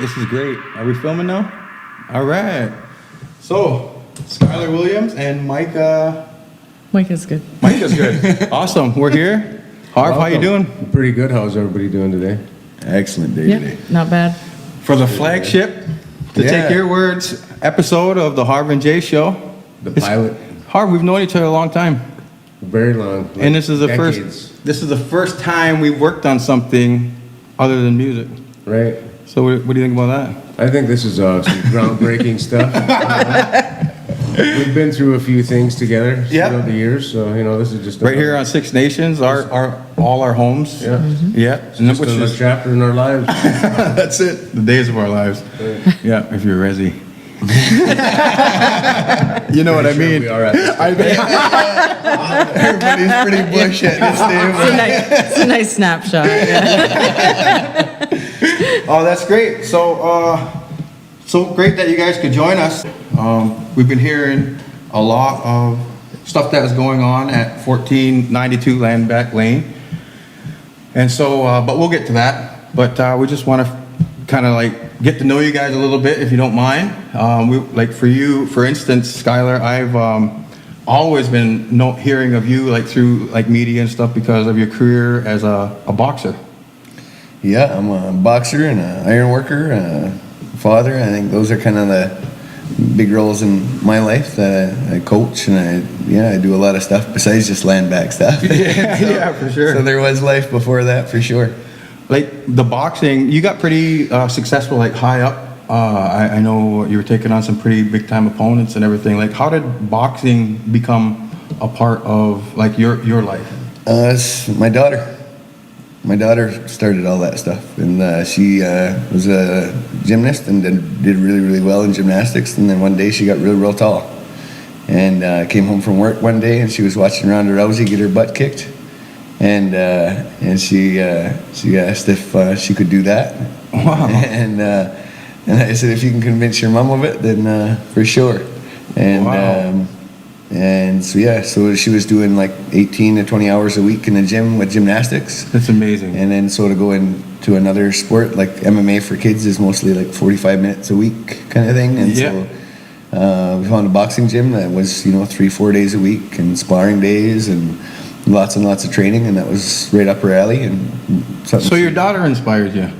This is great. Are we filming now? All right. So, Skyler Williams and Myka. Myka's good. Myka's good. Awesome. We're here. Harv, how you doing? Pretty good. How's everybody doing today? Excellent day Yeah, today. not bad. For the flagship, to take your words, episode of the Harv and Jace show. The pilot. Harv, we've known each other a long time. Very long. Like And this is the decades. first time we've worked on something other than music. Right. So what do you think about that? I think this is some groundbreaking stuff. We've been through a few things together throughout the years, so this is just Right here on Six Nations, all our homes. Yeah. Yeah. And Just another chapter in our lives. That's it. The days of our lives. Yeah, if you're Resi. You know what I mean? We are at this I think everybody's pretty bush at this It's a nice snapshot. Yeah. Oh, that's great. So great that you guys could join us. We've been hearing a lot of stuff that is going on at 1492 LandBack Lane. And so, but we'll get to that. But we just want to kind of like get to know you guys a little bit, if you don't mind. For you, for instance, Skyler, I've always been hearing of you like through like media and stuff because of your career as a boxer. Yeah, I'm a boxer and an iron worker, father. I think those are kind of the big roles in my life that I coach, and I do a lot of stuff besides just LandBack stuff. Yeah, for sure. So there was life before that for sure. Like the boxing, you got pretty successful, like high up. I know you were taking on some pretty big time opponents and everything. Like, how did boxing become a part of like your life? It's my daughter. My daughter started all that stuff, and she was a gymnast and did really, really well in gymnastics. And then one day she got real tall, and came home from work one day and she was watching Ronda Rousey get her butt kicked, and she asked if she could do that. Wow. And I said, if you can convince your mom of it, then for sure. And wow. And so she was doing like 18 to 20 hours a week in the gym with gymnastics. That's amazing. And then so to go into another sport like MMA for kids is mostly like 45 minutes a week kind of thing. And so we found a boxing gym that was 3-4 days a week and sparring days and lots of training, and that was right up her alley. And So your daughter inspired you?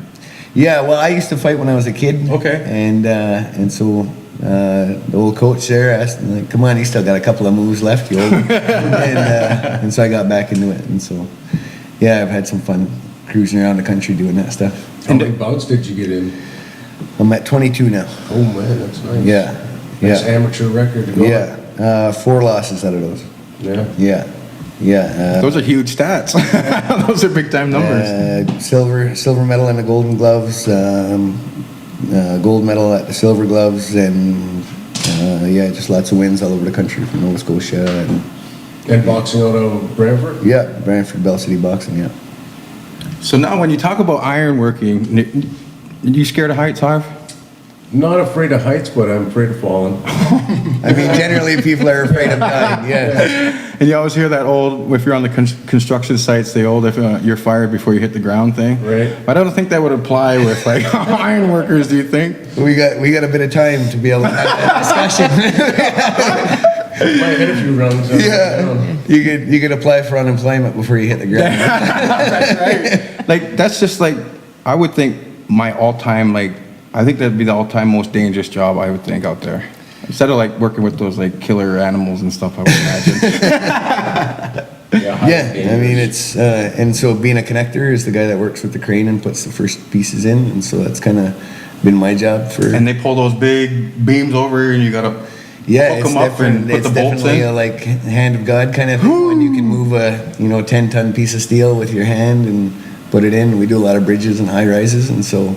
Yeah, well, I used to fight when I was a kid. Okay. And so the old coach there asked, like, come on, you still got a couple of moves left, you old. And so I got back into it. And so, yeah, I've had some fun cruising around the country doing that stuff. How many bouts did you get in? I'm at 22 now. Oh, man, that's nice. Yeah. That's amateur record to go. Yeah. 4 losses out of those. Yeah. Yeah. Those are huge stats. Those are big time numbers. Silver medal in the Golden Gloves, gold medal at the Silver Gloves, and just lots of wins all over the country from Nova Scotia. And boxing out of Brantford? Yeah, Brantford, Bell City Boxing, yeah. So now when you talk about ironworking, are you scared of heights, Harv? Not afraid of heights, but I'm afraid of falling. I mean, generally people are afraid of dying, yeah. And you always hear that old, if you're on the construction sites, the old, if you're fired before you hit the ground thing. Right. But I don't think that would apply with like iron workers, do you think? We got a bit of time to be able to have that discussion. Might hit a few runs. You could apply for unemployment before you hit the ground. That's right. Like, that's just like, I would think my all-time, like, I think that'd be the all-time most dangerous job I would think out there. Instead of like working with those like killer animals and stuff, I would imagine. I mean, it's and so being a connector is the guy that works with the crane and puts the first pieces in, and so that's kind of been my job for. And they pull those big beams over, and you gotta hook them up and put the bolts definitely in. a like hand of God kind of thing when you can move a 10-ton piece of steel with your hand and put it in. We do a lot of bridges and high rises, and so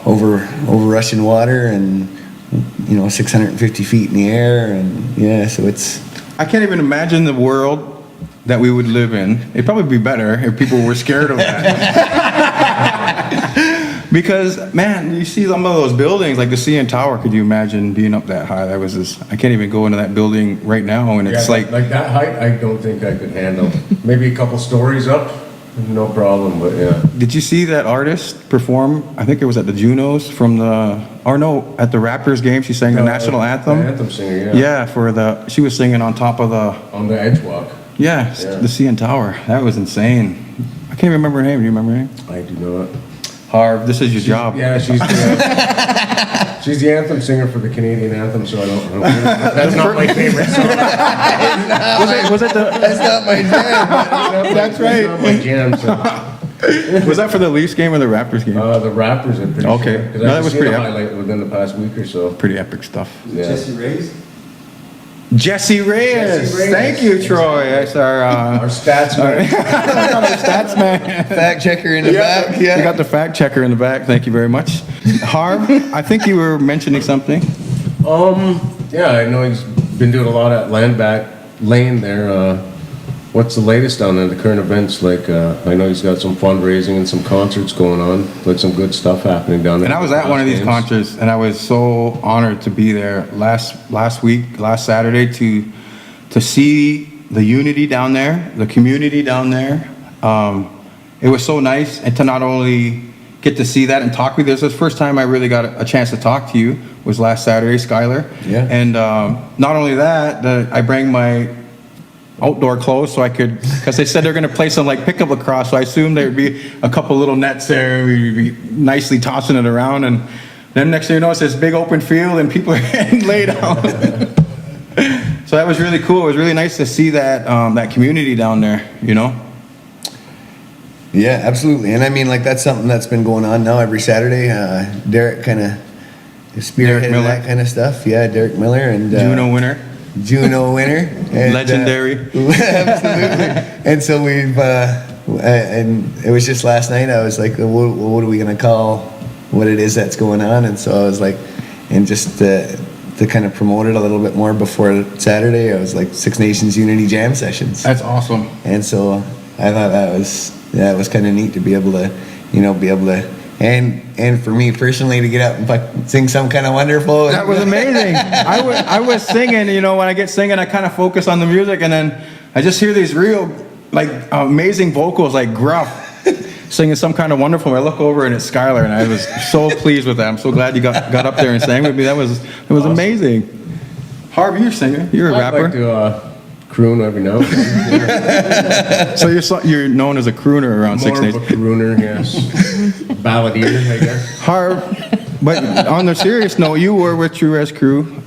over rushing water and 650 feet in the air, and so it's. I can't even imagine the world that we would live in. It'd probably be better if people were scared of that. Because, man, you see some of those buildings, like the CN Tower, could you imagine being up that high? I can't even go into that building right now, and it's like that height, I don't think I could handle. Maybe a couple stories up. No problem, but yeah. Did you see that artist perform? I think it was at the Junos at the Raptors game. She sang the national anthem. The anthem singer, Yeah, she was singing on top of on the edge walk. the CN Tower. That was insane. I can't remember her name. Do you remember her name? I do not. Harv, this is your job. Yeah, she's the anthem singer for the Canadian anthem, so I don't that's not my favorite song. Was it the? That's not my jam. That's right. It's not my jam, so. Was that for the Leafs game or the Raptors game? The Raptors are pretty Okay. sure. 'Cause No, that I've was seen pretty a epic. highlight within the past week or so. Pretty epic stuff. Yeah. Jesse Reyes? Jesse Reyes. Jesse Reyes. Thank you, Troy. That's our Our stats man. stats man. Fact checker in the back. You Yeah. got the fact checker in the back. Thank you very much. Harv, I think you were mentioning something. Yeah, I know he's been doing a lot at LandBack Lane there. What's the latest on the current events? Like, I know he's got some fundraising and some concerts going on, but some good stuff happening down there. And I was at one of these Games. concerts, and I was so honored to be there last Saturday to see the unity down there, the community down there. It was so nice, and to not only get to see that and talk with you. This was the first time I really got a chance to talk to you. Was last Saturday, Skyler. Yeah. And not only that, I bring my outdoor clothes so I could, because they said they're going to play some like pickup lacrosse, so I assumed there'd be a couple little nets there, and we'd be nicely tossing it around, and then next thing you know, it's this big open field and people are getting laid out. So that was really cool. It was really nice to see that that community down there, you know. Yeah, absolutely. And I mean, like, that's something that's been going on now every Saturday. Derek kind of spearheaded Miller. that kind of stuff. Yeah, Derek Miller and Juno winner. Juno winner. And, Legendary. Absolutely. And so we've, and it was just last night, I was like, what are we going to call what it is that's going on? And so I was like, and just to kind of promote it a little bit more before Saturday, I was like Six Nations Unity Jam Sessions. That's awesome. And so I thought that was kind of neat to be able to, and for me personally to get up and sing some kind of wonderful. That was amazing. I was singing, you know, when I get singing, I kind of focus on the music, and then I just hear these real, like, amazing vocals, like gruff, singing some kind of wonderful. I look over and it's Skyler, and I was so pleased with that. I'm so glad you got up there and sang with me. It was awesome. Amazing. Harv, you're a singer. You're a rapper. I like to croon every now and then. So you're known as a crooner around Six More of a Nations. crooner, yes. Balladeer, I guess. Harv, but on the serious note, you were with True Crew.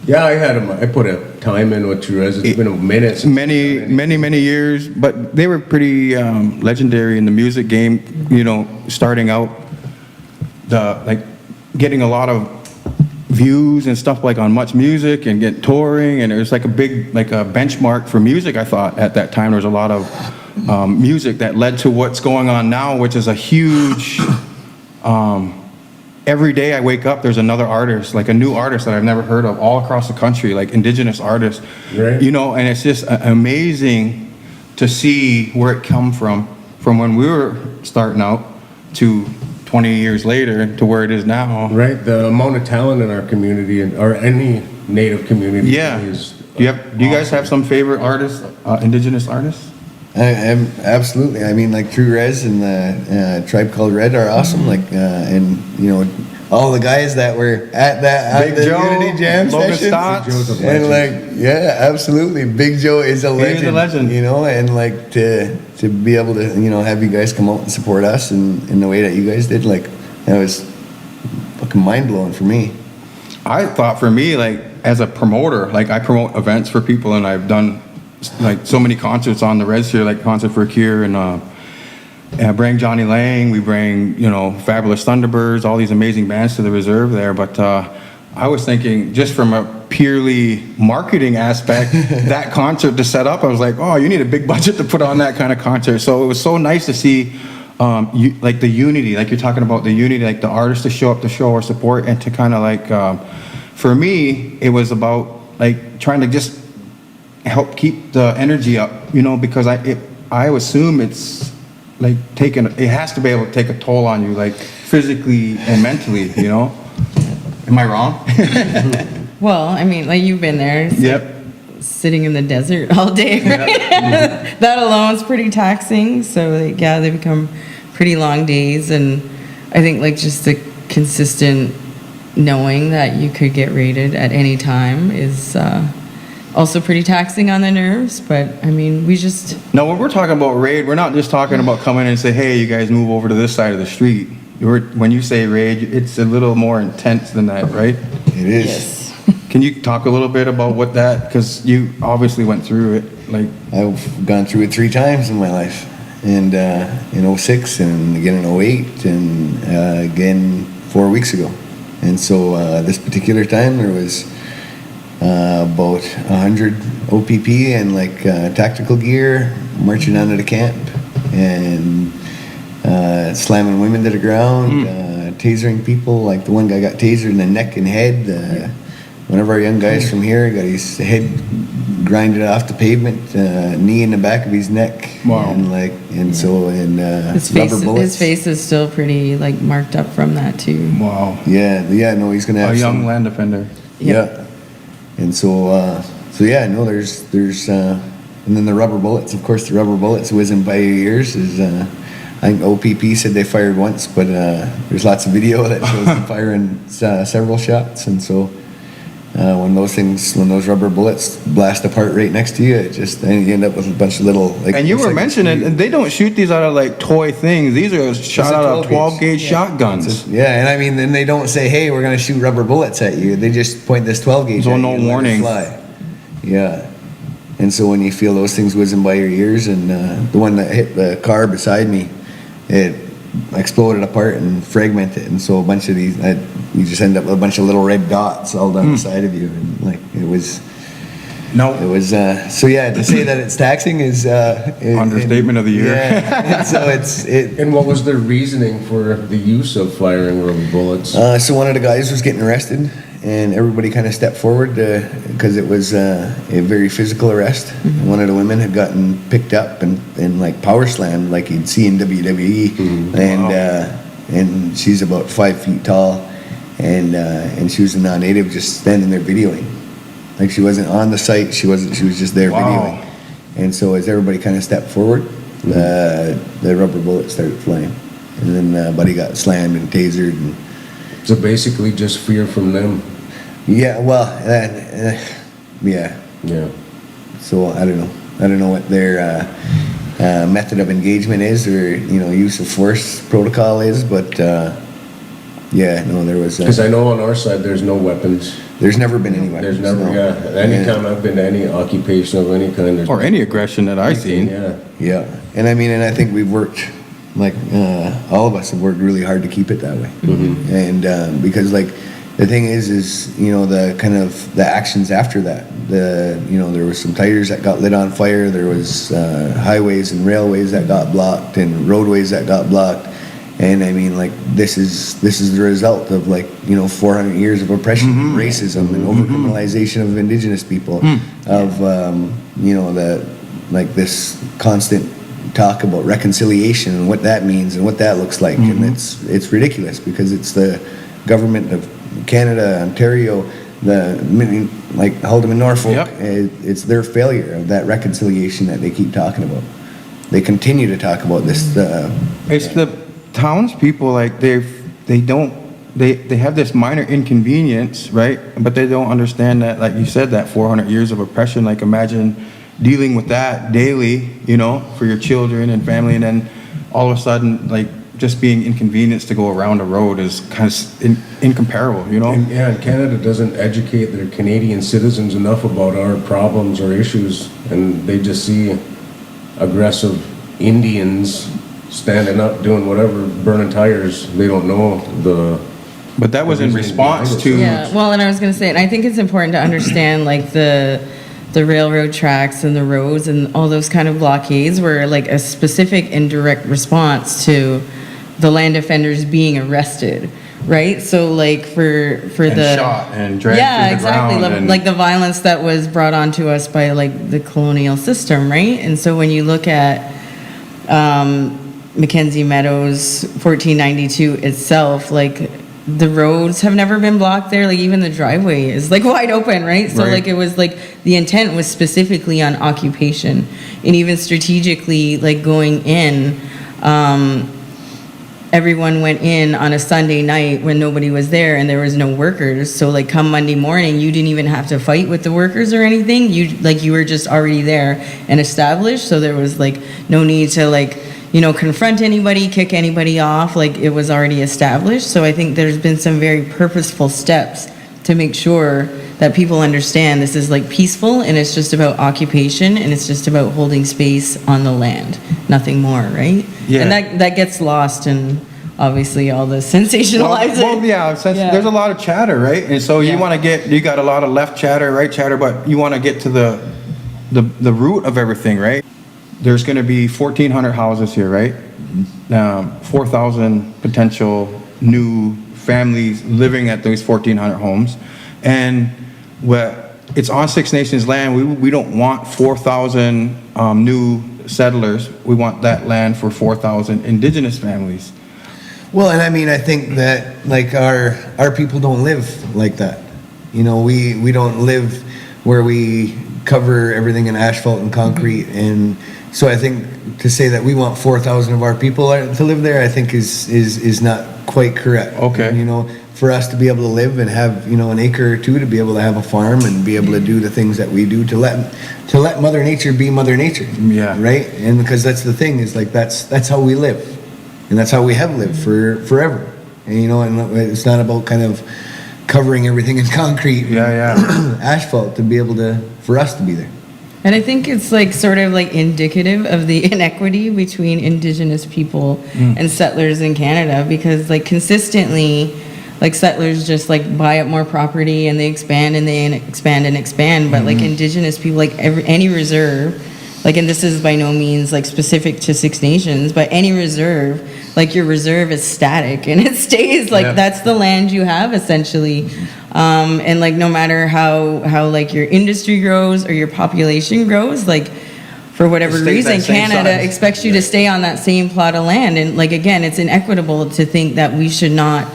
Yeah, I put a time in with Therese. It's been a minute. Since Many years, but they were pretty legendary in the music game. You know, starting out, getting a lot of views and stuff like on Much Music and get touring, and it was like a big a benchmark for music. I thought at that time there was a lot of music that led to what's going on now, which is a huge. Every day I wake up, there's another artist, like a new artist that I've never heard of, all across the country, like indigenous artists. Right. You know, and it's just amazing to see where it come from when we were starting out to 20 years later to where it is now. Right, the amount of talent in our community or any native community Yeah. is. Do you guys have some favorite artists, indigenous artists? I'm absolutely. I mean, like True Res and the Tribe Called Red are awesome. Like, and you know, all the guys that were at Big the Joe, Unity Jam Logan sessions. Stotts. Big Joe's a And legend. like, yeah, absolutely. Big Joe is a legend. He is a legend. You know, and like to be able to, you know, have you guys come out and support us in the way that you guys did, like, that was fucking mind blowing for me. I thought for me, like, as a promoter, like I promote events for people, and I've done like so many concerts on the Reds here, like Concert for a Cure, and I bring Johnny Lang, we bring, you know, Fabulous Thunderbirds, all these amazing bands to the reserve there. But I was thinking, just from a purely marketing aspect, that concert to set up, I was like, oh, you need a big budget to put on that kind of concert. So it was so nice to see like the unity, like you're talking about the unity, like the artists to show up to show our support, and to kind of like, for me, it was about like trying to just help keep the energy up, you know, because I assume it's like it has to be able to take a toll on you, like physically and mentally, you know. Am I wrong? Well, I mean, like, you've been there. Yep. sitting in the desert all day. Right? That alone's pretty taxing. So like, yeah, they become pretty long days, and I think like just the consistent knowing that you could get raided at any time is also pretty taxing on the nerves. But I mean, we just Now, when we're talking about raid, we're not just talking about coming in and say, hey, you guys move over to this side of the street. When you say raid, it's a little more intense than that, right? It is. yes. Can you talk a little bit about what that, because you obviously went through it, like, I've gone through it 3 times in my life, and in 06 and again in 08 and again 4 weeks ago. And so this particular time there was about 100 OPP and like tactical gear marching onto the camp and slamming women to the ground, tasering people. Like the one guy got tasered in the neck and head. One of our young guys from here got his head grinded off the pavement, knee in the back of his neck. Wow. His rubber bullets. his face is still pretty like marked up from that too. wow. Yeah, no, he's gonna have A young some, land defender. yeah. And so yeah, no, there's and then the rubber bullets. Of course, the rubber bullets whizzing by your ears is. I think OPP said they fired once, but there's lots of video that shows them firing several shots, and so. When those rubber bullets blast apart right next to you, you end up with a bunch of little. Like, And you were like mentioning, and they don't shoot these out of like toy things. These are shot out of 12 gauge shotguns. yeah, and I mean, then they don't say, "Hey, we're going to shoot rubber bullets at you." They just point this 12 gauge. So at no you and let it warning. Fly. Yeah, and so when you feel those things whizzing by your ears, and the one that hit the car beside me, it exploded apart and fragmented, and so a bunch of these, you just end up with a bunch of little red dots all down the side of you, and like it was. So yeah, to say that it's taxing is Understatement of the year. Yeah, and so it. And what was their reasoning for the use of firing rubber bullets? So one of the guys was getting arrested, and everybody kind of stepped forward because it was a very physical arrest. Mm-hmm. One of the women had gotten picked up and like power slammed like you'd see in WWE, and she's about 5 feet tall, and she was a non-native just standing there videoing, like she wasn't on the site. She was just there videoing, and so as everybody kind of stepped forward, the rubber bullet started flying, and then Buddy got slammed and tasered and. So basically just fear from them. Yeah, well, yeah. Yeah. So I don't know what their method of engagement is, or use of force protocol is, but yeah, no, there was. Because I know on our side there's no weapons. There's never been any weapons. There's never, no. Anytime I've been to any occupation of any kind, there's Or any aggression that I've seen. Yeah. Yeah, and I think we've worked, like all of us have worked really hard to keep it that way, and because like the thing is the kind of the actions after that, there was some tires that got lit on fire, there was highways and railways that got blocked and roadways that got blocked, and I mean like this is the result of 400 years of oppression, and racism, and overcriminalization of indigenous people, of this constant talk about reconciliation and what that means and what that looks like, and it's ridiculous because it's the government of Canada, Ontario, Haldeman Norfolk. Yep. It's their failure of that reconciliation that they keep talking about. They continue to talk about this. It's the townspeople, like they have this minor inconvenience, right? But they don't understand that, like you said, that 400 years of oppression. Like imagine dealing with that daily, for your children and family, and then all of a sudden, like just being inconvenienced to go around a road is kind of incomparable, And Canada doesn't educate their Canadian citizens enough about our problems or issues, and they just see aggressive Indians standing up, doing whatever, burning tires. They don't know But that was in response to. Yeah, well, and I was going to say, and I think it's important to understand like the railroad tracks and the roads and all those kind of blockades were like a specific indirect response to the land defenders being arrested, right? So like for And the shot and dragged through the exactly, ground like the violence that was brought onto us by like the colonial system, right? And so when you look at Mackenzie Meadows 1492 itself, like the roads have never been blocked there. Like even the driveway is like wide open, right? So Right. like it was like the intent was specifically on occupation, and even strategically like going in, everyone went in on a Sunday night when nobody was there and there was no workers. So like come Monday morning, you didn't even have to fight with the workers or anything. You were just already there and established. So there was like no need to like, confront anybody, kick anybody off. Like it was already established. So I think there's been some very purposeful steps to make sure that people understand this is like peaceful and it's just about occupation and it's just about holding space on the land, nothing more, right? Yeah. And that gets lost in obviously all the sensationalizing. Well, yeah, since Yeah. there's a lot of chatter, right? And so Yeah. you got a lot of left chatter, right chatter, but you want to get to the root of everything, right? There's going to be 1,400 houses here, right? 4,000 potential new families living at those 1,400 homes. And it's on Six Nations land. We don't want 4,000 new settlers. We want that land for 4,000 indigenous families. Well, and I mean, I think that like our people don't live like that. We don't live where we cover everything in asphalt and concrete, and so I think to say that we want 4,000 of our people to live there, I think is not quite correct. Okay. For us to be able to live and have an acre or two to be able to have a farm and be able to do the things that we do to let Mother Nature be Mother Nature. Yeah. Right. And because that's the thing is like that's how we live, and that's how we have lived for forever. And and it's not about kind of covering everything in concrete. Yeah. Asphalt to be able for us to be there. And I think it's like sort of like indicative of the inequity between indigenous people and settlers in Canada, because like consistently, like settlers just like buy up more property and they expand and they expand and expand, but like indigenous people, like any reserve, like, and this is by no means like specific to Six Nations, but any reserve, like your reserve is static and it stays like that's the land you have essentially. And like no matter how like your industry grows or your population grows, like for whatever reason Canada expects you to stay on that same plot of land. And like again, it's inequitable to think that we should not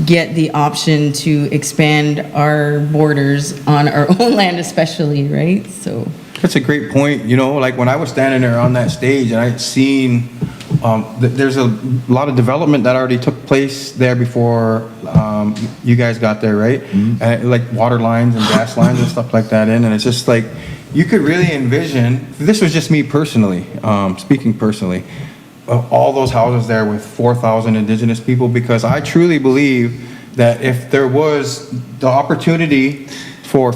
get the option to expand our borders on our own land especially, right? So That's a great point. Like when I was standing there on that stage and I'd seen there's a lot of development that already took place there before you guys got there, right? Like water lines and gas lines and stuff like that and it's just like you could really envision, this was just me personally, speaking personally, all those houses there with 4,000 indigenous people, because I truly believe that if there was the opportunity for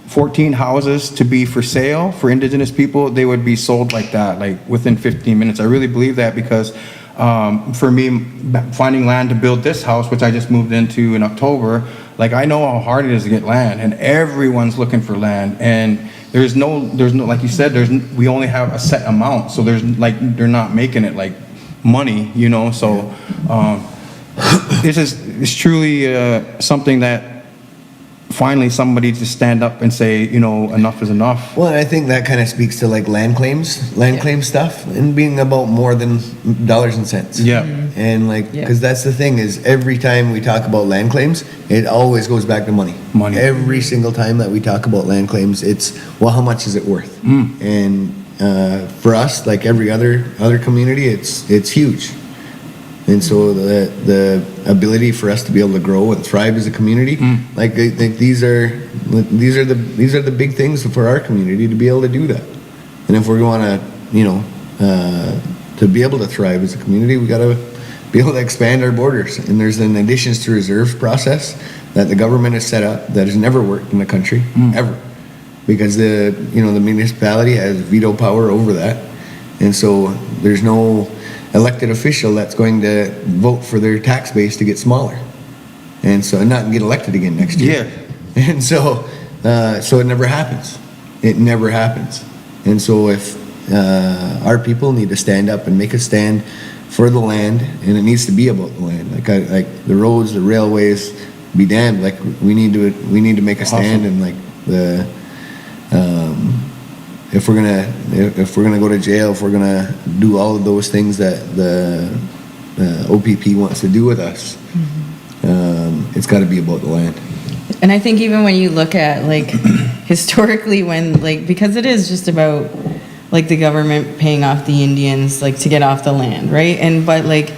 14 houses to be for sale for indigenous people, they would be sold like that, like within 15 minutes. I really believe that because for me, finding land to build this house, which I just moved into in October, like I know how hard it is to get land and everyone's looking for land. And there's no, like you said, we only have a set amount. So they're not making it like money, so it's truly something that finally somebody to stand up and say, enough is enough. Well, and I think that kind of speaks to like land claim stuff and being about more than dollars and cents. Yeah. And like, because that's the thing is every time we talk about land claims, it always goes back to money. Every single time that we talk about land claims, it's, well, how much is it worth? And for us, like every other community, it's huge. And so the ability for us to be able to grow and thrive as a community, like I think these are the big things for our community to be able to do that. And if we're going to be able to thrive as a community, we got to be able to expand our borders. And there's an additions to reserves process that the government has set up that has never worked in the country ever, because the municipality has veto power over that, and so there's no elected official that's going to vote for their tax base to get smaller, and so not get elected again next year. And so it never happens. It never happens. And so if our people need to stand up and make a stand for the land, and it needs to be about the land, like the roads, the railways, be damned. Like we need to make a stand, and like if we're gonna go to jail, if we're gonna do all of those things that the OPP wants to do with us, it's got to be about the land. And I think even when you look at like historically when like, because it is just about like the government paying off the Indians like to get off the land, right? And but like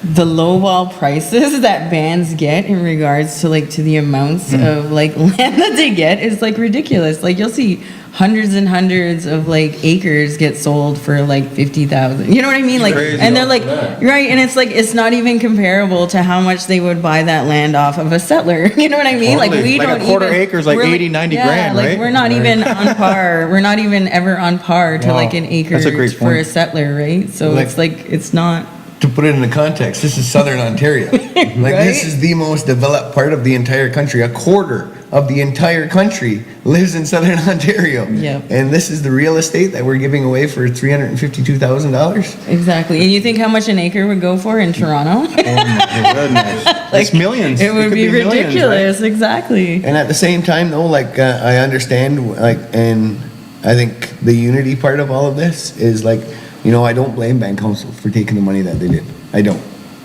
the lowball prices that bands get in regards to like to the amounts of like land that they get is like ridiculous. Like you'll see hundreds and hundreds of like acres get sold for like 50,000. You know what I mean? Like, Crazy. and they're like, right, and it's like it's not even comparable to how much they would buy that land off of a settler. You know what I mean? Like Totally. we Like a don't quarter even, acre is like we're 80, 90 grand, like right? we're not even on par. We're not even ever on par to Wow. like an acre That's a great for a point. settler, right? So Like- it's like it's not. To put it into context, this is southern Ontario. Like this is the most developed part of the entire country. A quarter of the entire country lives in southern Ontario. Yep. And this is the real estate that we're giving away for $352,000. Exactly. And you think how much an acre would go for in Toronto? Oh my goodness. It's millions. It would could be millions, ridiculous. Exactly. And at the same time, though, like I understand, like, and I think the unity part of all of this is like, you know, I don't blame Band Council for taking the money that they did. I don't.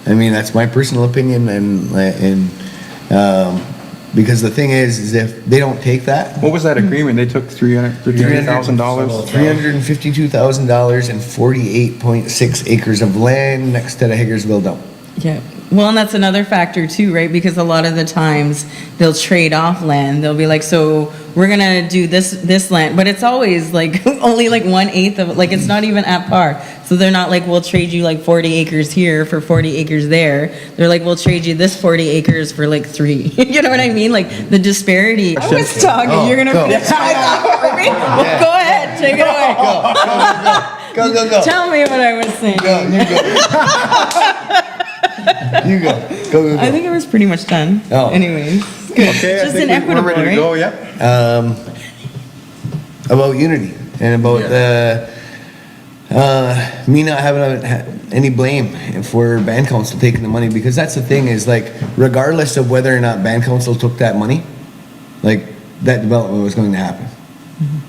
I mean, that's my personal opinion, and because the thing is if they don't take that, What was that agreement? They took $350,000? $352,000 and 48.6 acres of land next to the Hagersville dump. Yeah. Well, and that's another factor too, right? Because a lot of the times they'll trade off land. They'll be like, so we're gonna do this land, but it's always like only like 1/8 of like it's not even at par. So they're not like we'll trade you like 40 acres here for 40 acres there. They're like we'll trade you this 40 acres for like 3. You know what I mean? Like the disparity. I was talking. Oh, You're gonna. go. I thought for me. Well, go ahead. Take it away. Go. Tell me what I was saying. Go, you go. You go. Go. I think it was pretty much done. Oh. Anyways. Okay, I Just think inequitable, we're ready to right? go, yep. About unity and about me not having any blame for Band Council taking the money, because that's the thing is like regardless of whether or not Band Council took that money, like that development was going to happen.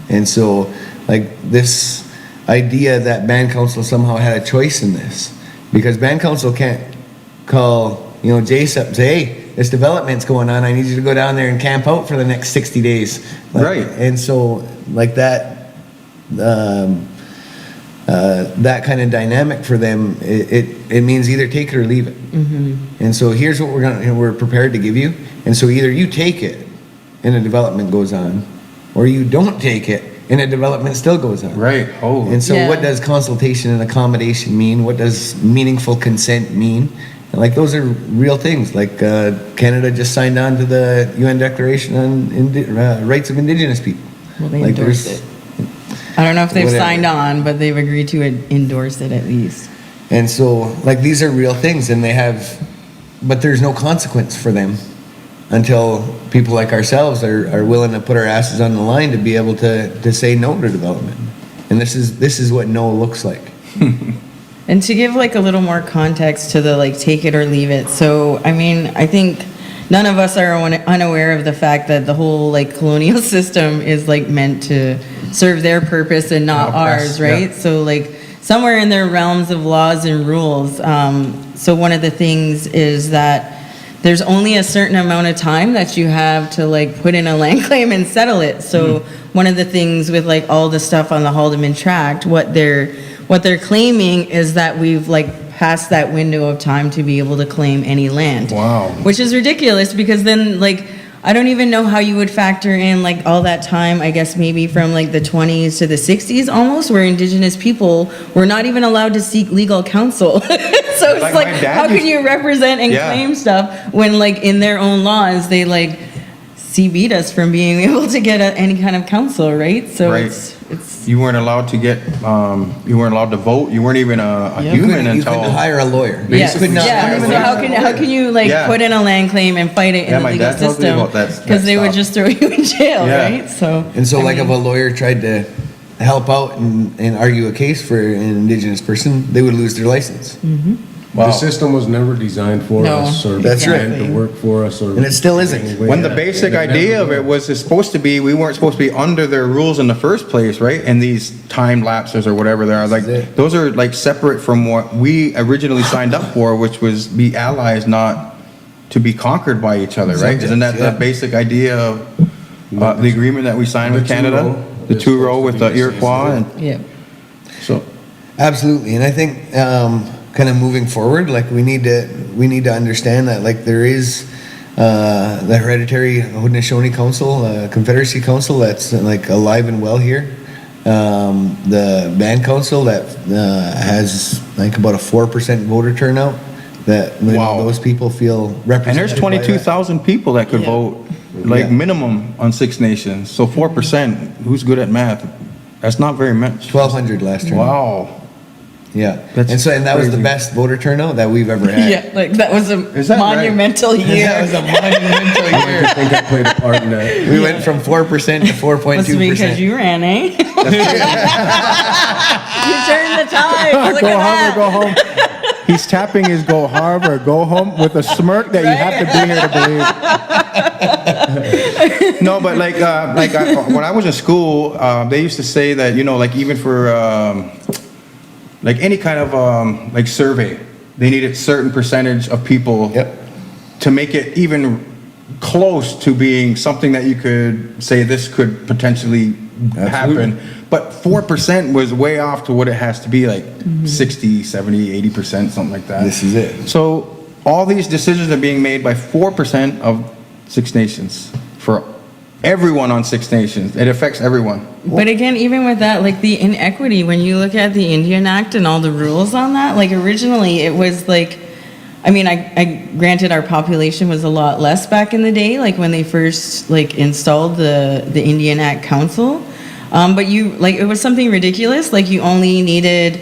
And so like this idea that Band Council somehow had a choice in this, because Band Council can't call, you know, Jace up and say, hey, this development's going on, I need you to go down there and camp out for the next 60 days. Like, Right. And so like that that kind of dynamic for them, it means either take it or leave it. And so here's what we're prepared to give you. And so either you take it and the development goes on, or you don't take it and the development still goes on. Right, oh. And so Yeah. what does consultation and accommodation mean? What does meaningful consent mean? And like those are real things. Like Canada just signed on to the UN Declaration on Rights of Indigenous People. Well, they Like, endorsed there's- it. I don't know if they've Whatever. signed on, but they've agreed to endorse it at least. And so, like, these are real things, and they have, but there's no consequence for them until people like ourselves are willing to put our asses on the line to be able to say no to development. And this is what no looks like. And to give like a little more context to the like take it or leave it. So, I mean, I think none of us are unaware of the fact that the whole like colonial system is like meant to serve their purpose and not Oppress, ours, right? So like somewhere in their realms of laws and rules. So one of the things is that there's only a certain amount of time that you have to like put in a land claim and settle it. So one of the things with like all the stuff on the Haldeman Tract, what they're claiming is that we've like passed that window of time to be able to claim any land. Wow. Which is ridiculous because then like I don't even know how you would factor in like all that time, I guess maybe from like the 20s to the 60s almost, where Indigenous people were not even allowed to seek legal counsel. So it's Like like, my dad how can used- you represent and Yeah. claim stuff when like in their own laws they like CB'd us from being able to get any kind of counsel, right? So Right. it's You weren't allowed to get, you weren't allowed to vote, you weren't even a Yeah. human You couldn't until. hire a lawyer. yes. You could not Yeah, hire a so lawyer. how can you like Yeah. put in a land claim and fight it in Yeah, the my legal dad tells me system? about that Because they would stuff. just throw you in jail, Yeah. right? So And so, I like, mean, if a lawyer tried to help out and argue a case for an Indigenous person, they would lose their license. Wow. The system was never designed for No, us or That's right. meant to work for us or. And it still isn't. any way. When the Yeah. basic It idea never of it will. was it's supposed to be, we weren't supposed to be under their rules in the first place, right? And these time lapses or whatever they are, like, That's it. those are like separate from what we originally signed up for, which was be allies, not to be conquered by each other, right? Subjects, Isn't that yeah. the basic idea of the agreement that we signed with The Canada? two-row. The It's two-row supposed with to the be the same Iroquois, and Yeah. so. Absolutely, and I think kind of moving forward, like we need to understand that like there is the hereditary Haudenosaunee Council, Confederacy Council that's like alive and well here. The band council that has like about a 4% voter turnout. That you know, Wow. those people feel represented. And there's by 22,000 people that could Yeah. vote, like Yeah. minimum on Six Nations. So 4%, who's good at math? That's not very much. 1,200 last year. Wow. Yeah, That's and that was the crazy. best voter turnout that we've ever had. Yeah, like that was a Is that right? monumental year. That was a monumental year. I think I played a part in that. We went from 4% to 4.2%. Must be because you ran, eh? You turned the tide. Look Go at home that. or go home. He's tapping his go Harv or go home with a smirk that you have to be here to believe. No, but when I was in school, they used to say that, you know, like even for like any kind of like survey, they needed certain percentage of people Yep. to make it even close to being something that you could say this could potentially happen. But 4% was way off to what it has to be, like 60, 70, 80%, something like that. This is it. So all these decisions are being made by 4% of Six Nations for everyone on Six Nations. It affects everyone. But again, even with that, like the inequity, when you look at the Indian Act and all the rules on that, like originally it was like, I mean, I granted our population was a lot less back in the day, like when they first like installed the Indian Act Council. But you, like, it was something ridiculous, like you only needed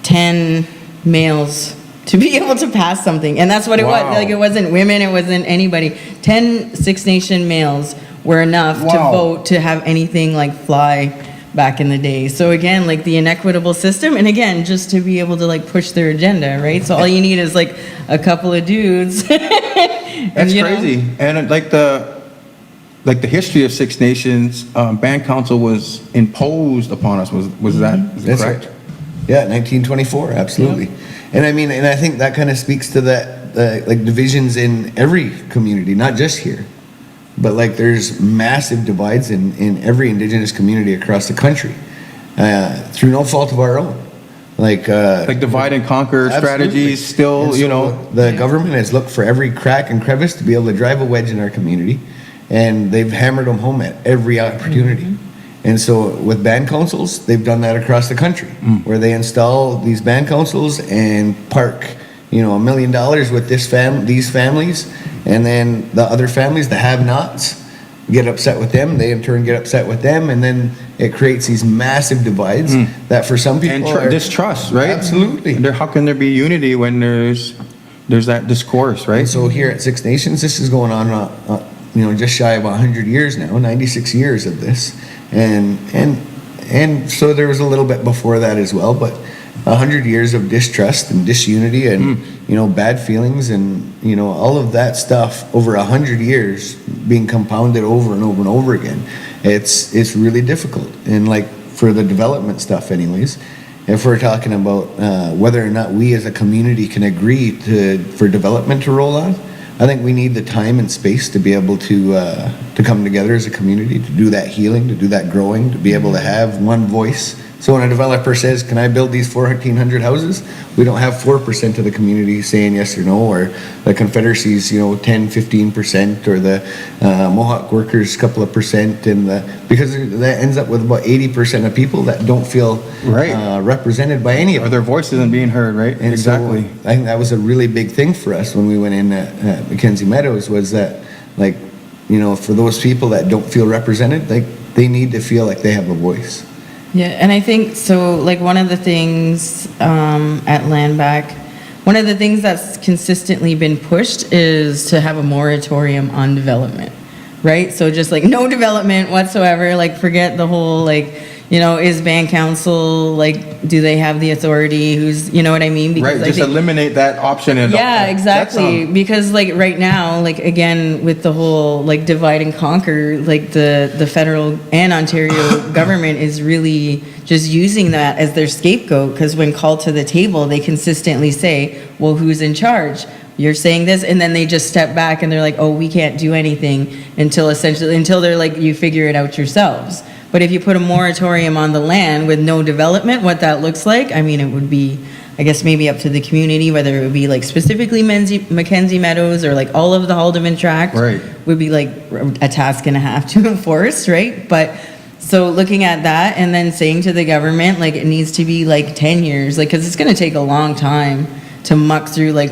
10 males to be able to pass something. And that's what it was, Wow. like it wasn't women, it wasn't anybody. 10 Six Nation males were enough to Wow. vote to have anything like fly back in the day. So again, like the inequitable system, and again, just to be able to like push their agenda, right? So all you need is like a couple of dudes. That's you know? crazy. And like the history of Six Nations, band council was imposed upon us. Was that is that That's correct? right. Yeah, 1924, absolutely. And I mean, and I think that kind of speaks to that, like divisions in every community, not just here, but like there's massive divides in every indigenous community across the country, through no fault of our own. Like Divide and conquer strategies still, And so you know. the government has looked for every crack and crevice to be able to drive a wedge in our community, and they've hammered them home at every opportunity. And so with band councils, they've done that across the country, where they install these band councils and park, you know, $1 million with these families, and then the other families, the have-nots, get upset with them. They in turn get upset with them, and then it creates these massive divides that for some And people are distrust, right? Absolutely. How can there be unity when there's that discourse, right? And so here at Six Nations, this is going on, you know, just shy of 100 years now, 96 years of this. And so there was a little bit before that as well, but 100 years of distrust and disunity and, you know, bad feelings and, you know, all of that stuff over 100 years being compounded over and over and over again. It's really difficult. And like for the development stuff anyways, if we're talking about whether or not we as a community can agree for development to roll on, I think we need the time and space to be able to come together as a community, to do that healing, to do that growing, to be able to have one voice. So when a developer says, can I build these 1,400 houses? We don't have 4% of the community saying yes or no, or the Confederacy's, you know, 10, 15%, or the Mohawk workers, couple of percent, because that ends up with about 80% of people that don't feel Right. represented by any of Or them. their voice isn't being heard, right? And Exactly. so I think that was a really big thing for us when we went in at Mackenzie Meadows, was that, like, you know, for those people that don't feel represented, like, they need to feel like they have a voice. Yeah, and I think so. Like one of the things at LandBack, one of the things that's consistently been pushed is to have a moratorium on development, right? So just like no development whatsoever. Like forget the whole like, you know, is band council like, do they have the authority? Who's, you know what I mean? Right, I just think- eliminate that option. And yeah, that exactly. sounds- Because like right now, like again with the whole like divide and conquer, like the federal and Ontario government is really just using that as their scapegoat. Because when called to the table, they consistently say, "Well, who's in charge?" you're saying this, and then they just step back and they're like, oh, we can't do anything until they're like, you figure it out yourselves. But if you put a moratorium on the land with no development, what that looks like, I mean, it would be, I guess, maybe up to the community, whether it would be like specifically Mackenzie Meadows or like all of the Haldeman tract. Right. Would be like a task and a half to enforce, right? But so looking at that and then saying to the government, like, it needs to be like 10 years, like, because it's going to take a long time to muck through like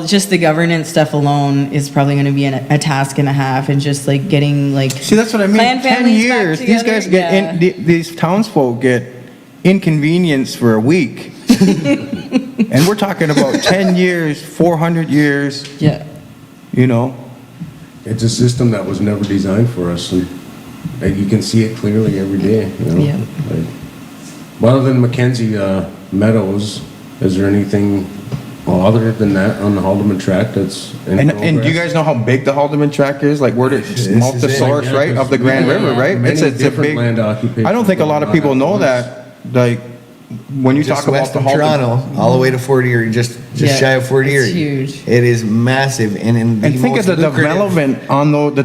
just the governance stuff alone is probably going to be a task and a half, and just like getting like. See, that's what I mean. clan 10 families back years. These together. guys get these townsfolk get inconvenienced for a week. And we're talking about 10 years, 400 years, Yeah. you know. It's a system that was never designed for us, and you can see it clearly every day, you know? Yeah. Like, well, other than Mackenzie Meadows, is there anything other than that on the Haldeman tract that's in And progress? do you guys know how big the Haldeman tract is? Like, where it's is the it. source, Yeah, right, of the Grand yeah, River, right? many It's a different big land occupations I don't think a lot of people know that. Like, when you Just talk about west the of Haldeman. Toronto, all the way to Fort Erie, just Yeah, shy of Fort it's Erie. huge. It is massive, and in the And think of most the lucrative-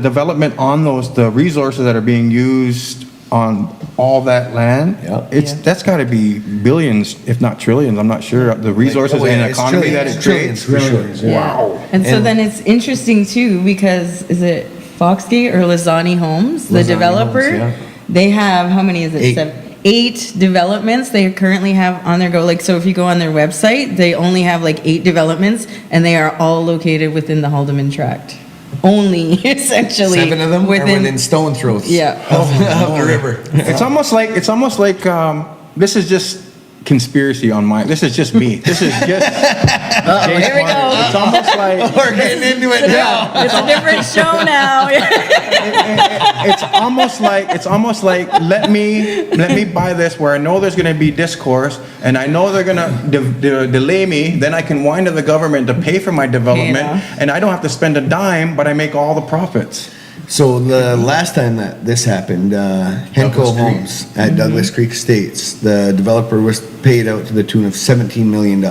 development on those, the resources that are being used on all that land. Yeah. Yeah. That's gotta be billions, if not trillions, I'm not sure, the resources oh, yeah, and it's economy that it trillions, creates. trillions, for sure. Wow. And so And- then it's interesting too, because is it Foxgate or Lozani Homes, the Lozani developer? Homes, yeah. They have, how many is it? 8. 8 developments they currently have on their go. Like, so if you go on their website, they only have like 8 developments, and they are all located within the Haldeman tract. Only, essentially. 7 of them are within stone throws. Yeah. Of the river. It's almost like, this is just conspiracy on my, this is just me. This is just. Jace Here we Martin. go. It's almost like. We're getting into it now. It's a different show now. It's almost like let me buy this where I know there's going to be discourse and I know they're going to delay me. Then I can whine to the government to pay for my development, Yeah. and I don't have to spend a dime, but I make all the profits. So the last time that this happened, Henco Douglas Creek. Homes at Douglas Creek Estates, the developer was paid out to the tune of $17 million.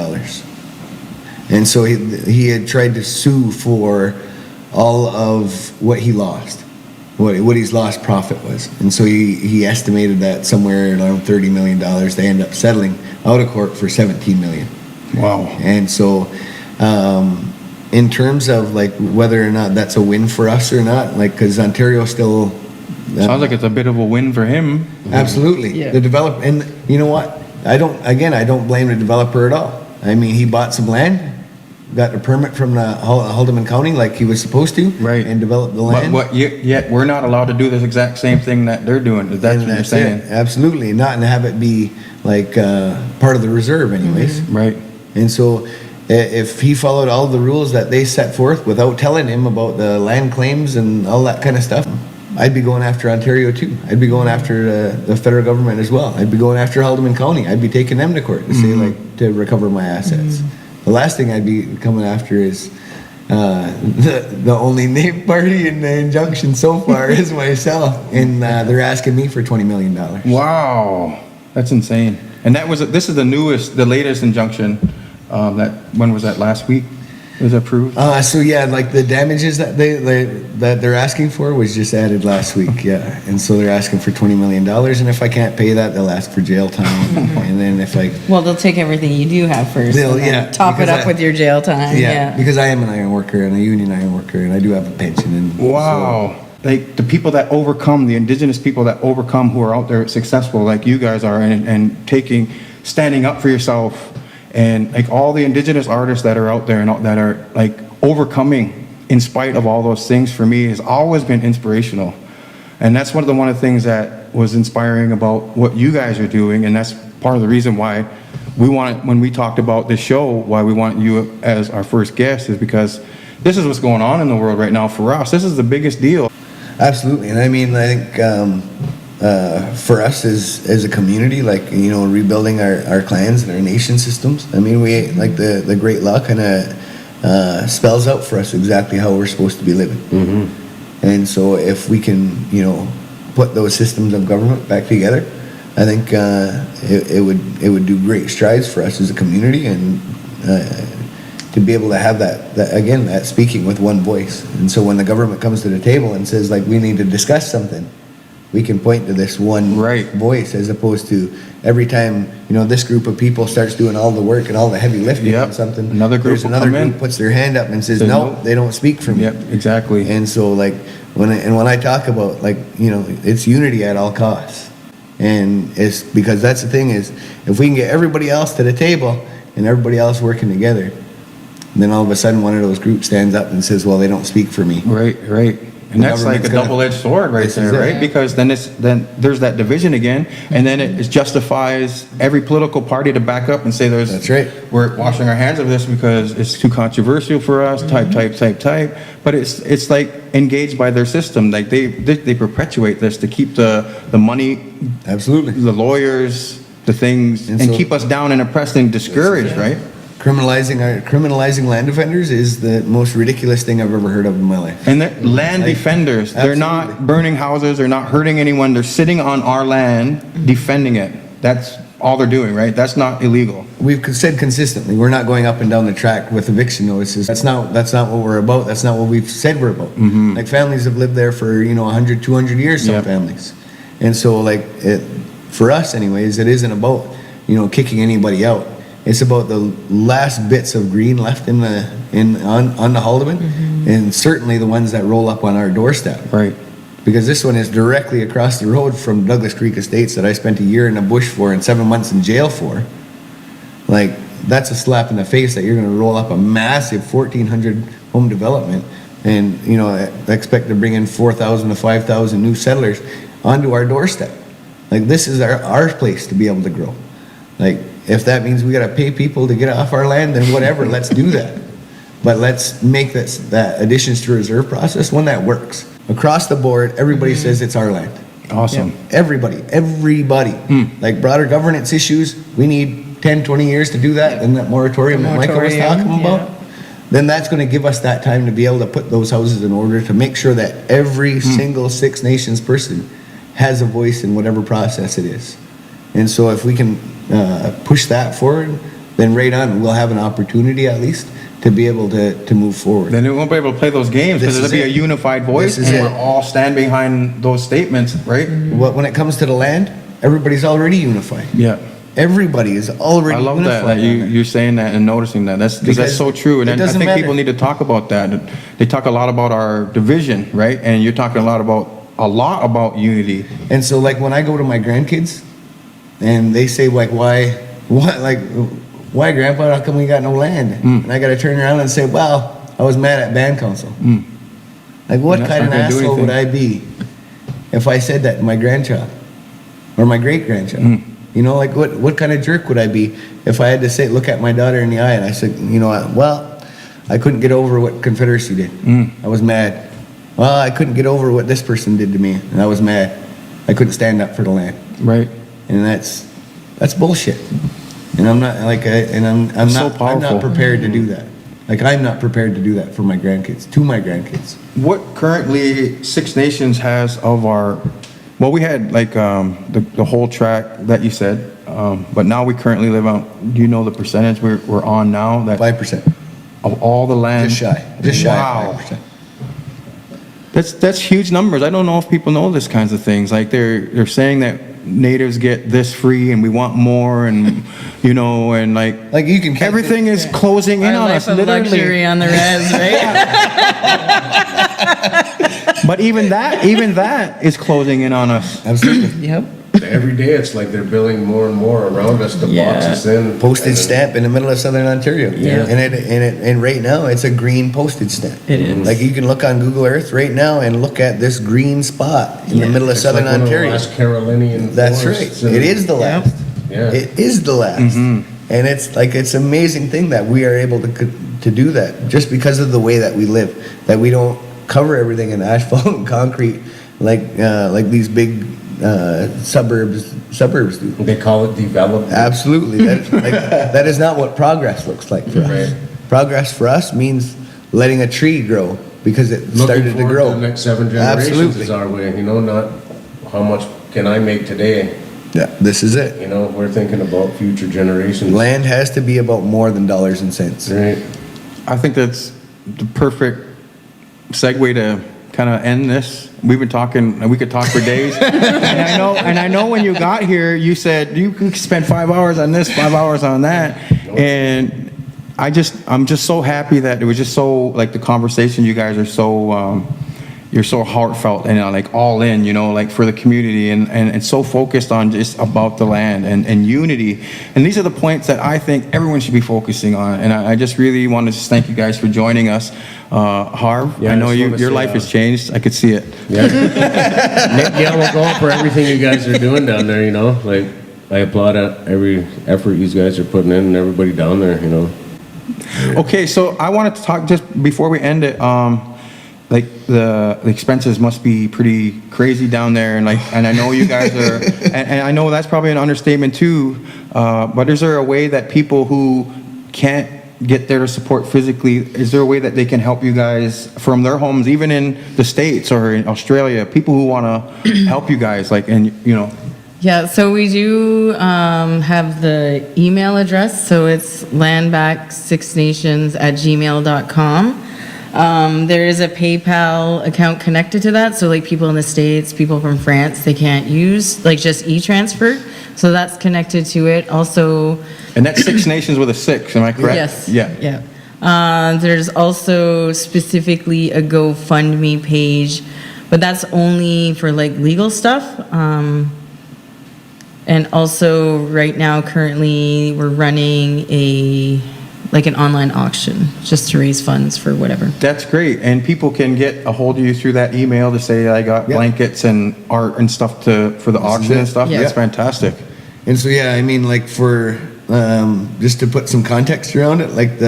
And so he had tried to sue for all of what he lost, what his lost profit was. And so he estimated that somewhere around $30 million, they end up settling out of court for $17 million. Wow. And so, in terms of like whether or not that's a win for us or not, like, because Ontario still Sounds like it's a bit of a win for him. absolutely Yeah. the developer, and you know what? I don't blame the developer at all. I mean, he bought some land, got a permit from the Haldeman County like he was supposed to, Right. and developed the land. Yet we're not allowed to do this exact same thing that they're doing. That's And what you're that's saying. it. Absolutely, not and have it be like part of the reserve, anyways. Right. And so, if he followed all the rules that they set forth without telling him about the land claims and all that kind of stuff, I'd be going after Ontario too. I'd be going after the federal government as well. I'd be going after Haldeman County. I'd be taking them to court to say like to recover my assets. The last thing I'd be coming after is the only named party in the injunction so far is myself, and they're asking me for $20 million. Wow, that's insane. And this is the latest injunction. When was that, last week? It was approved? So yeah, like the damages that they're asking for was just added last week, yeah. And so they're asking for $20 million, and if I can't pay that, they'll ask for jail time. And then if I, Well, they'll take everything you do have first, They'll- and then yeah, top it because up I- with your jail time. Yeah. because I am an iron worker and a union iron worker, and I do have a pension. And Wow. Like the people that overcome, the indigenous people that overcome, who are out there successful like you guys are, and standing up for yourself, and like all the indigenous artists that are out there and that are like overcoming in spite of all those things, for me has always been inspirational. And that's one of the things that was inspiring about what you guys are doing, and that's part of the reason why when we talked about this show, why we want you as our first guest, is because this is what's going on in the world right now for us. This is the biggest deal. Absolutely, and I mean, I think for us as a community, like, you know, rebuilding our clans and our nation systems. I mean, we like the Great Law kind of spells out for us exactly how we're supposed to be living. Mm-hmm. And so, if we can, you know, put those systems of government back together, I think it would do great strides for us as a community, and to be able to have that speaking with one voice. And so when the government comes to the table and says, like, we need to discuss something, we can point to this one Right. voice, as opposed to every time, this group of people starts doing all the work and all the heavy lifting Yep. on something, Another group there's will another come in. group puts their hand up and says, Says no, no. they don't speak for me. Yep, exactly. And so, like, when I talk about, like, it's unity at all costs. And it's because that's the thing is, if we can get everybody else to the table and everybody else working together, then all of a sudden one of those groups stands up and says, well, they don't speak for me. Right, right. And The that's like a government's gonna- double-edged sword right This is there, it. right? Because then there's that division again, and then it justifies every political party to back up and say That's right. we're washing our hands of this because it's too controversial for us, type. But it's like engaged by their system. Like they perpetuate this to keep the money, Absolutely. the lawyers, the things, And and so- keep us down and oppressed and discouraged, right? Criminalizing land defenders is the most ridiculous thing I've ever heard of in my life. And they're land Like, defenders. They're not absolutely. burning houses. They're not hurting anyone. They're sitting on our land, defending it. That's all they're doing, right? That's not illegal. We've said consistently, we're not going up and down the track with eviction notices. That's not what we're about. That's not what we've said we're about. Like, families have lived there for, 100, 200 years, some Yep. families. And so, like, for us anyways, it isn't about, kicking anybody out. It's about the last bits of green left on the Haldeman, and certainly the ones that roll up on our doorstep. Right. Because this one is directly across the road from Douglas Creek Estates that I spent a year in the bush for and 7 months in jail for. Like, that's a slap in the face that you're going to roll up a massive 1,400 home development and, expect to bring in 4,000 to 5,000 new settlers onto our doorstep. Like, this is our place to be able to grow. Like, if that means we got to pay people to get off our land, then whatever, let's do that. But let's make that additions to reserve process one that works. Across the board, everybody says it's our land. Awesome. Everybody. Like, broader governance issues, we need 10, 20 years to do that, and that moratorium that Myka was talking about. Then that's going to give us that time to be able to put those houses in order to make sure that every single Six Nations person has a voice in whatever process it is. And so if we can push that forward, then right on, we'll have an opportunity at least to be able to move forward. Then we won't be able to play those games because This it'll is be it. a unified voice This is and it. we'll all stand behind those statements, right? When it comes to the land, everybody's already unified. Yeah. Everybody is already I love unified. that you're saying that and noticing that. That's because that's Because so true. And it I doesn't think matter. people need to talk about that. They talk a lot about our division, right? And you're talking a lot about unity. And so, like, when I go to my grandkids and they say, like, why, Grandpa, how come we got no land? And I got to turn around and say, well, I was mad at band council. Like, what And that's kind of not gonna do asshole would I anything. be if I said that to my grandchild or my great grandchild? Like, what kind of jerk would I be if I had to look at my daughter in the eye and I said, I couldn't get over what Confederacy did. I was mad. Well, I couldn't get over what this person did to me, and I was mad. I couldn't stand up for the land. Right. And that's bullshit. And I'm not I'm So not powerful. prepared to do that. Like, I'm not prepared to do that for my grandkids, to my grandkids. What currently Six Nations has of our, well, we had like the whole track that you said, but now we currently live on, do you know the percentage we're on now? That 5%. of all the land? Just shy Wow. of 5%. That's huge numbers. I don't know if people know this kinds of things. Like they're saying that natives get this free and we want more and and like Like, you can everything is closing in Our on life us of literally. luxury on the res, right? But even that is closing in on us. Absolutely. Yep. Every day it's like they're building more and more around us to Yeah. box us in. Postage stamp in the middle of Southern Ontario. Yeah. And right now it's a green postage stamp. It is. Like, you can look on Google Earth right now and look at this green spot in the middle of It's Southern like one of the Ontario. last Carolinian That's forests right. and- It is the Yeah. last. Yeah. It is the last. And it's an amazing thing that we are able to do that just because of the way that we live, that we don't cover everything in asphalt and concrete like these big suburbs do. They call it development. Absolutely. That is not what progress looks like for us. Right. Progress for us means letting a tree grow because it Looking started to forward grow. The next 7 generations Absolutely. is our way, not how much can I make today. Yeah, this is it. We're thinking about future generations. Land has to be about more than dollars and cents. Right. I think that's the perfect segue to kind of end this. We've been talking, and we could talk for days. and I know when you got here, you said you could spend 5 hours on this, 5 hours on that, and I'm just so happy that it was just so, like, the conversation, you guys are so, you're so heartfelt and like all in, you know, like for the community and so focused on just about the land and unity. And these are the points that I think everyone should be focusing on. And I just really want to just thank you guys for joining us. Harv, Yeah, I know I just wanna your say, life has changed. I could see it. Yeah. Yeah, we'll go for everything you guys are doing down there, you know, like, I applaud every effort you guys are putting in and everybody down there, you know. Okay, so I wanted to talk just before we end it. Like the expenses must be pretty crazy down there, and I know you guys are, and I know that's probably an understatement too. But is there a way that people who can't get there to support physically, is there a way that they can help you guys from their homes, even in the States or in Australia? People who want to help you guys, like, and you know. Yeah, so we do have the email address, so it's landback6nations@gmail.com. There is a PayPal account connected to that, so like people in the States, people from France, they can't use like just e-transfer, so that's connected to it. Also, And that's Six Nations with a 6, am I correct? yes, Yeah. There's also specifically a GoFundMe page, but that's only for like legal stuff. And also right now, currently, we're running an online auction just to raise funds for whatever. That's great, and people can get a hold of you through that email to say I got blankets and art and stuff for the auction and stuff. Yeah. That's fantastic. And so, yeah, I mean, like for, just to put some context around it, like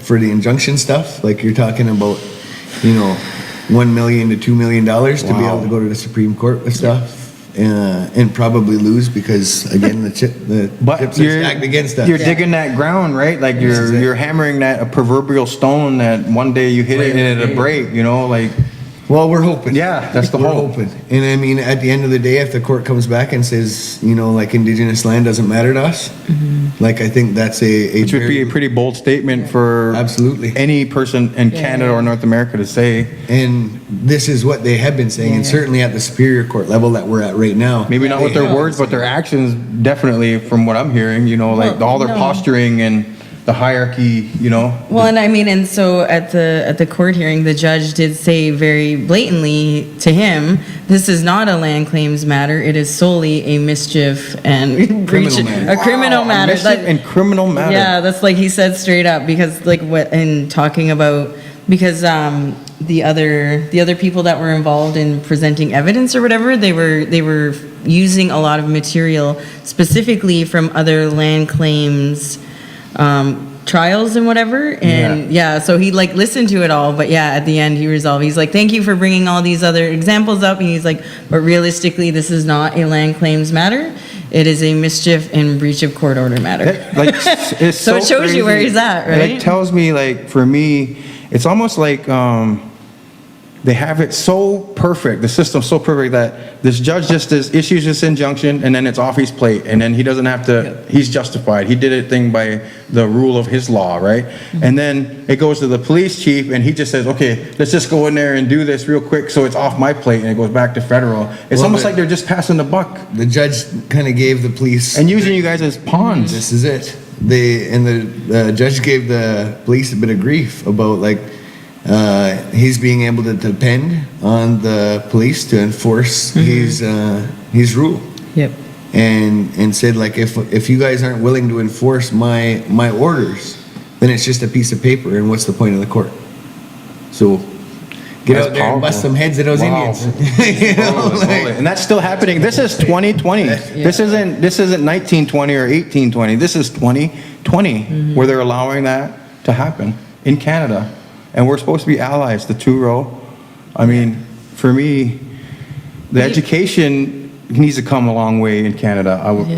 for the injunction stuff, like you're talking about, you know, $1 million to $2 million to be able to go to the Supreme Court with stuff. And probably lose because again the chips are stacked against us. You're digging that ground, right? Like you're hammering that proverbial stone that one day you hit it and it'll break. You know, like. Well, we're hoping. Yeah, that's the hope. We're hoping. And I mean, at the end of the day, if the court comes back and says, you know, like Indigenous land doesn't matter to us, like I think that's which would be a pretty bold statement for absolutely any person in Canada or North America to say. And this is what they have been saying, and certainly at the Superior Court level that we're at right now. Maybe not with their words, but their actions definitely, from what I'm hearing, you know, like all their posturing and the hierarchy, you know. Well, and I mean, and so at the court hearing, the judge did say very blatantly to him, this is not a land claims matter. It is solely a mischief and Criminal matter. a criminal matter. Mischief and criminal matter. Yeah, that's like he said straight up, because like what in talking about, because the other people that were involved in presenting evidence or whatever, they were using a lot of material specifically from other land claims trials and whatever, and so he like listened to it all, but at the end he resolved. He's like, thank you for bringing all these other examples up, and he's like, but realistically this is not a land claims matter. It is a mischief and breach of court order matter. It's so it shows crazy. you where he's at, right? It tells me, like, for me, it's almost like they have it so perfect, the system's so perfect that this judge just issues this injunction and then it's off his plate, and then he doesn't have to, he's justified. He did it thing by the rule of his law, right? And then it goes to the police chief and he just says, okay, let's just go in there and do this real quick so it's off my plate, and it goes back to federal. It's almost like they're just passing the buck. The judge kind of gave the police and using you guys as pawns. This is it. The judge gave the police a bit of grief about like he's being able to depend on the police to enforce his rule. Yep. And said like if you guys aren't willing to enforce my orders, then it's just a piece of paper, and what's the point of the court? So get out there and bust some heads of those Indians. You know, and that's still happening. This is 2020. This isn't 1920 or 1820. This is 2020 where they're allowing that to happen in Canada. And we're supposed to be allies, the two-row. I mean, for me, the education needs to come a long way in Canada, I would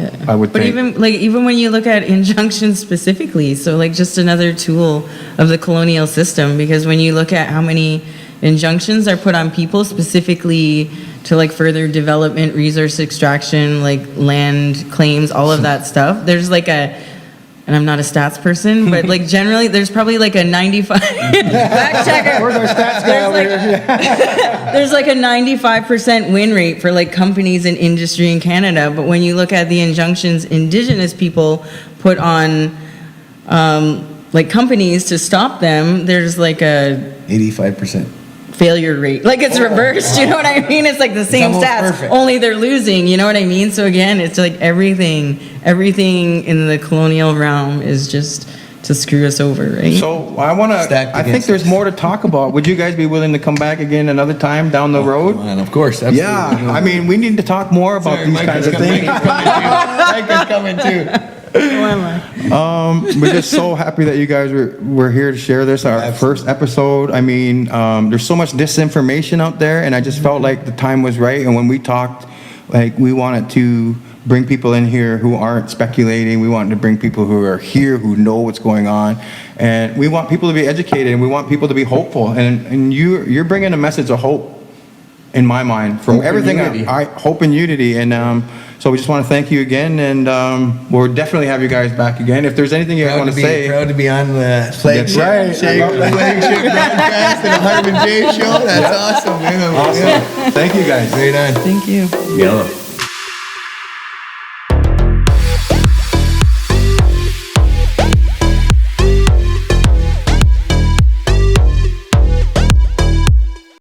but think. even when you look at injunctions specifically, so like just another tool of the colonial system, because when you look at how many injunctions are put on people specifically to like further development, resource extraction, like land claims, all of that stuff, there's like and I'm not a stats person, but like generally there's probably like a 95 fact checker. Where's our stats guy over here? There's like a 95% win rate for like companies and industry in Canada, but when you look at the injunctions Indigenous people put on like companies to stop them, there's like a 85%. failure rate. Like it's reversed, you know what I mean? It's like the same almost stats, perfect. only they're losing, you know what I mean? So again, it's like everything in the colonial realm is just to screw us over, right? So I think there's more to talk about. Would you guys be willing to come back again another time down the road? And of course, absolutely. Yeah, I mean, we need to talk more about these kinds of things. Myka's coming too. We're just so happy that you guys were here to share this, our first episode. I mean, there's so much disinformation out there, and I just felt like the time was right. And when we talked, like, we wanted to bring people in here who aren't speculating. We wanted to bring people who are here, who know what's going on. And we want people to be educated, and we want people to be hopeful. And you're bringing a message of hope, in my mind, from everything. Hope and unity. And so we just want to thank you again, and we'll definitely have you guys back again. If there's anything you want to say. Proud to be on the flagship, That's right. flagship broadcast and a Harv and Jace show. That's awesome, man. Awesome. Thank you guys. Great on. Thank you. Yeah.